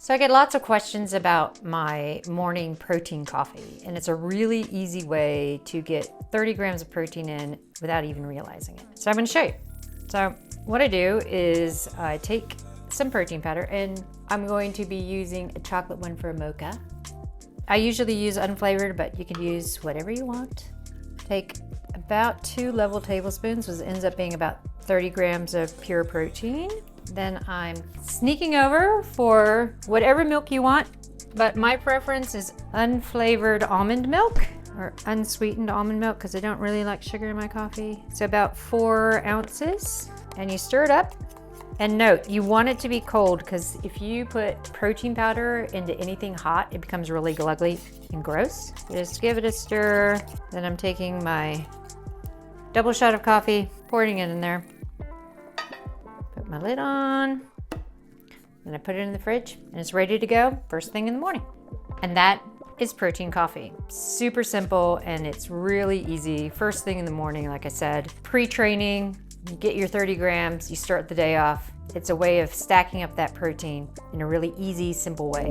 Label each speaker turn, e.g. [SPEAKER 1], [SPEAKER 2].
[SPEAKER 1] So I get lots of questions about my morning protein coffee, and it's a really easy way to get 30 grams of protein in without even realizing it. So I'm going to show you. So what I do is I take some protein powder, and I'm going to be using a chocolate one for a mocha. I usually use unflavored, but you can use whatever you want. Take about 2 level tablespoons, which ends up being about 30 grams of pure protein. Then I'm sneaking over for whatever milk you want, but my preference is unflavored almond milk or unsweetened almond milk because I don't really like sugar in my coffee. So about 4 ounces, and you stir it up. And note, you want it to be cold because if you put protein powder into anything hot, it becomes really ugly and gross. Just give it a stir. Then I'm taking my double shot of coffee, pouring it in there. Put my lid on, then I put it in the fridge, and it's ready to go first thing in the morning. And that is protein coffee. Super simple, and it's really easy. First thing in the morning, like I said, pre-training, you get your 30 grams, you start the day off. It's a way of stacking up that protein in a really easy, simple way.